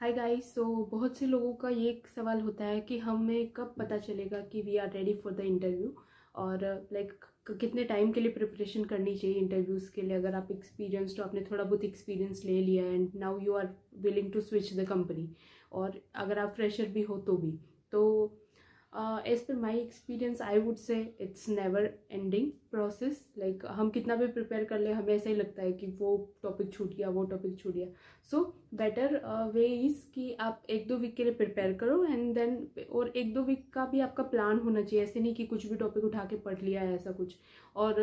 Hi guys. बहुत से लोगों का ये एक सवाल होता है कि हमें कब पता चलेगा कि we are ready for the interview, और कितने टाइम के लिए प्रिपरेशन करनी चाहिए इंटरव्यूज़ के लिए। अगर आप एक्सपीरियंस तो आपने थोड़ा बहुत एक्सपीरियंस ले लिया and now you are willing to switch the company, और अगर आप फ्रेशर भी हो तो भी। तो as per my experience I would say it's never ending process. Like हम कितना भी प्रिपेयर कर ले, हमें ऐसा ही लगता है कि वो टॉपिक छूट गया, वो टॉपिक छूट गया। सो बेटर वे इज़ कि आप 1-2 वीक के लिए प्रिपेयर करो एंड देन, और 1-2 वीक का भी आपका प्लान होना चाहिए। ऐसे नहीं कि कुछ भी टॉपिक उठा के पढ़ लिया है ऐसा कुछ। और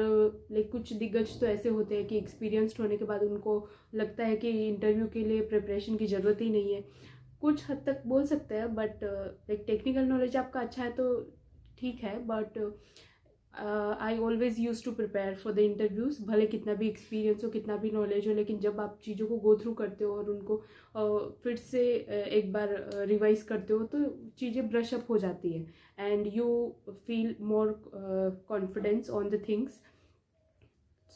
लाइक कुछ दिग्गज तो ऐसे होते हैं कि एक्सपीरियंसड होने के बाद उनको लगता है कि इंटरव्यू के लिए प्रिपरेशन की ज़रूरत ही नहीं है। कुछ हद तक बोल सकते हैं, बट लाइक टेक्निकल नॉलेज आपका अच्छा है तो ठीक है, but I always use to prepare for the interviews. भले कितना भी एक्सपीरियंस हो, कितना भी नॉलेज हो, लेकिन जब आप चीज़ों को गो थ्रू करते हो और उनको फिर से एक बार रिवाइज करते हो तो चीज़ें ब्रश अप हो जाती है and you feel more confidence on the things.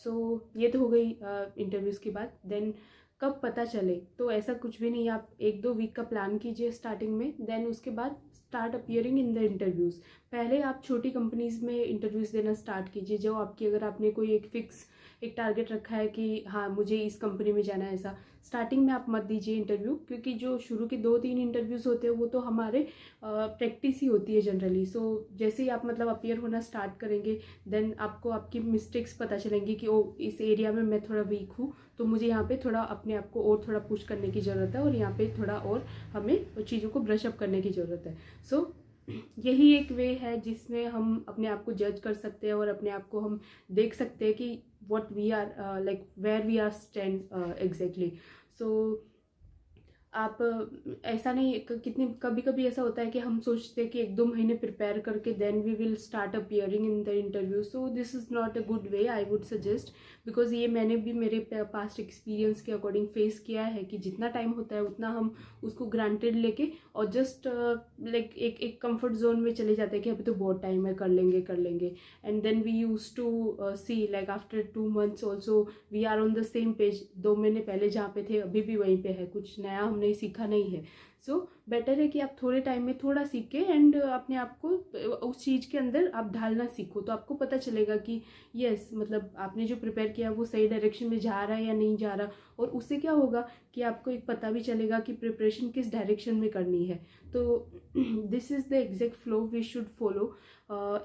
So ये तो हो गई इंटरव्यूज़ की बात। देन कब पता चले, तो ऐसा कुछ भी नहीं। आप 1-2 वीक का प्लान कीजिए स्टार्टिंग में, देन उसके बाद start appearing in the interviews. पहले आप छोटी कंपनीज़ में इंटरव्यूज़ देना स्टार्ट कीजिए, जो आपकी, अगर आपने कोई एक टारगेट रखा है कि हाँ मुझे इस कंपनी में जाना है, ऐसा स्टार्टिंग में आप मत दीजिए इंटरव्यू, क्योंकि जो शुरू के 2-3 इंटरव्यूज़ होते हैं वो तो हमारे प्रैक्टिस ही होती है जनरली। सो जैसे ही आप मतलब अपियर होना स्टार्ट करेंगे, देन आपको आपकी मिस्टेक्स पता चलेंगी कि ओ इस एरिया में मैं थोड़ा वीक हूँ, तो मुझे यहाँ पे थोड़ा अपने आप को और थोड़ा पुश करने की ज़रूरत है, और यहाँ पे थोड़ा और हमें चीज़ों को ब्रश अप करने की ज़रूरत है। सो यही एक वे है जिसमें हम अपने आप को जज कर सकते हैं और अपने आप को हम देख सकते हैं कि what we are, like where we are stand exactly. So आप ऐसा नहीं, कितनी कभी कभी ऐसा होता है कि हम सोचते हैं कि 1-2 महीने प्रिपेयर करके then we will start appearing in the interview. So this is not a good way, I would suggest. Because ये मैंने भी मेरे पास्ट एक्सपीरियंस के अकॉर्डिंग फेस किया है कि जितना टाइम होता है उतना हम उसको ग्रांटेड लेके और जस्ट लाइक एक कंफर्ट जोन में चले जाते हैं कि अभी तो बहुत टाइम है, कर लेंगे। And then we use to see like after 2 months also we are on the same page. 2 महीने पहले जहाँ पे थे अभी भी वहीं पे है, कुछ नया हमने सीखा नहीं है। सो बेटर है कि आप थोड़े टाइम में थोड़ा सीखें एंड अपने आप को उस चीज़ के अंदर आप ढालना सीखो, तो आपको पता चलेगा कि यस मतलब आपने जो प्रिपेयर किया वो सही डायरेक्शन में जा रहा है या नहीं जा रहा। और उससे क्या होगा कि आपको एक पता भी चलेगा कि प्रिपरेशन किस डायरेक्शन में करनी है। तो this is the exact flow we should follow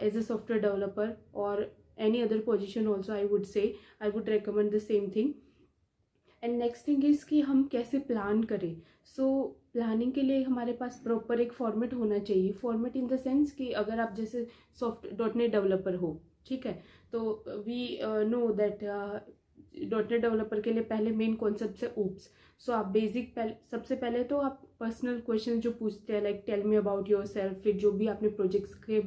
as a software developer और any other position also. I would recommend the same thing. And next thing is कि हम कैसे प्लान करें। सो प्लानिंग के लिए हमारे पास प्रॉपर एक फॉर्मेट होना चाहिए। फॉर्मेट इन द सेंस कि अगर आप जैसे .NET डेवलपर हो, ठीक है, तो we know that .NET developer के लिए पहले मेन कॉन्सेप्ट है ऊप्स। सो आप बेसिक सबसे पहले तो आप पर्सनल क्वेश्चन जो पूछते हैं, like tell me about yourself, फिर जो भी आपने प्रोजेक्ट्स के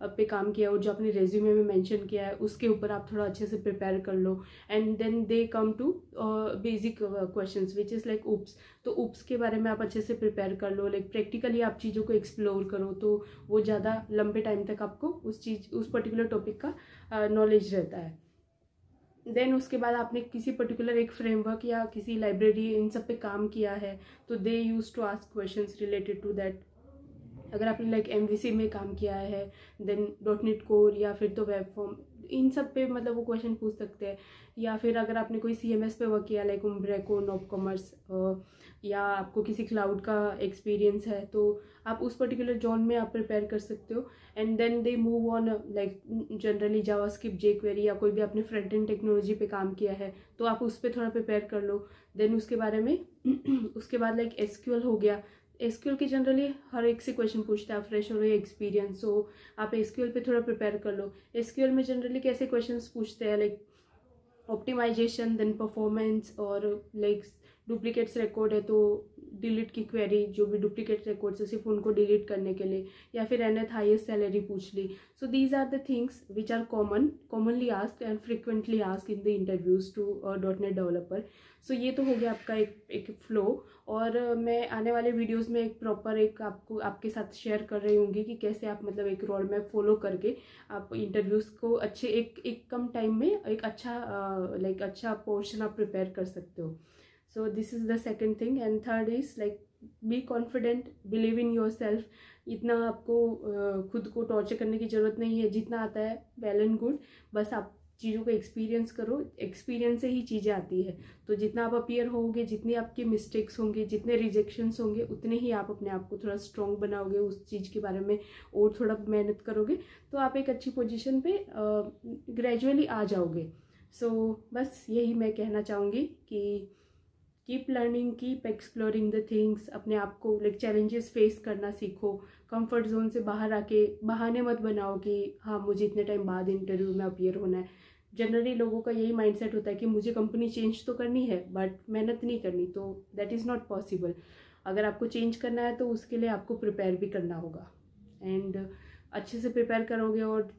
पे काम किया और जो आपने रेज्यूमे में मेंशन किया है उसके ऊपर आप थोड़ा अच्छे से प्रिपेयर कर लो। And then they come to basic questions which is like OOPs. तो ऊप्स के बारे में आप अच्छे से प्रिपेयर कर लो, लाइक प्रैक्टिकली आप चीज़ों को एक्सप्लोर करो, तो वो ज़्यादा लंबे टाइम तक आपको उस पर्टिकुलर टॉपिक का नॉलेज रहता है। देन उसके बाद आपने किसी पर्टिकुलर एक फ्रेमवर्क या किसी लाइब्रेरी इन सब पे काम किया है, तो they use to ask questions related to that. अगर आपने लाइक MVC में काम किया है, देन .NET कोर या फिर तो वेब फॉर्म, इन सब पे मतलब वो क्वेश्चन पूछ सकते हैं। या फिर अगर आपने कोई CMS पे वर्क किया लाइक उम्ब्रेको, नॉप कॉमर्स, या आपको किसी क्लाउड का एक्सपीरियंस है, तो आप उस पर्टिकुलर जोन में आप प्रिपेयर कर सकते हो। And then they move on, like generally JavaScript, jQuery या कोई भी आपने फ्रंट एंड टेक्नोलॉजी पे काम किया है तो आप उस पर थोड़ा प्रिपेयर कर लो। देन उसके बारे में उसके बाद लाइक SQL हो गया। SQL के जनरली हर एक से क्वेश्चन पूछता है, आप फ्रेश हो रहे एक्सपीरियंस हो, आप SQL पे थोड़ा प्रिपेयर कर लो। SQL में जनरली कैसे क्वेश्चंस पूछते हैं, लाइक ऑप्टिमाइजेशन, देन परफॉर्मेंस, और लाइक डुप्लीकेट्स रिकॉर्ड है तो डिलीट की क्वेरी, जो भी डुप्लीकेट रिकॉर्ड्स है सिर्फ उनको डिलीट करने के लिए, या फिर nth हाईएस्ट सैलरी पूछ ली। So these are the things which are commonly asked and frequently asked in the interviews to .NET developer. सो ये तो हो गया आपका एक फ्लो। और मैं आने वाले वीडियोस में एक प्रॉपर आपको आपके साथ शेयर कर रही होंगी कि कैसे आप मतलब एक रोड मैप फॉलो करके आप इंटरव्यूज़ को अच्छे एक कम टाइम में एक अच्छा अच्छा पोर्शन आप प्रिपेयर कर सकते हो। सो this is the second thing. And third is like be confident, believe in your self. इतना आपको खुद को टॉर्चर करने की ज़रूरत नहीं है. जितना आता है वेल एंड गुड, बस आप चीज़ों को एक्सपीरियंस करो. एक्सपीरियंस से ही चीज़ें आती है. तो जितना आप अपीयर होंगे, जितने आपके मिस्टेक्स होंगे, जितने रिजेक्शंस होंगे, उतने ही आप अपने आप को थोड़ा स्ट्रॉन्ग बनाओगे उस चीज़ के बारे में, और थोड़ा मेहनत करोगे तो आप एक अच्छी पोजीशन पे ग्रेजुअली आ जाओगे. सो बस यही मैं कहना चाहूँगी कि keep learning, keep exploring the things. अपने आप को लाइक चैलेंजेस फेस करना सीखो. कंफर्ट जोन से बाहर आके बहाने मत बनाओ कि हाँ मुझे इतने टाइम बाद इंटरव्यू में अपीयर होना है. जनरली लोगों का यही माइंडसेट होता है कि मुझे कंपनी चेंज तो करनी है बट मेहनत नहीं करनी. तो दैट इज़ नॉट पॉसिबल. अगर आपको चेंज करना है तो उसके लिए आपको प्रिपेयर भी करना होगा. एंड अच्छे से प्रिपेयर करोगे और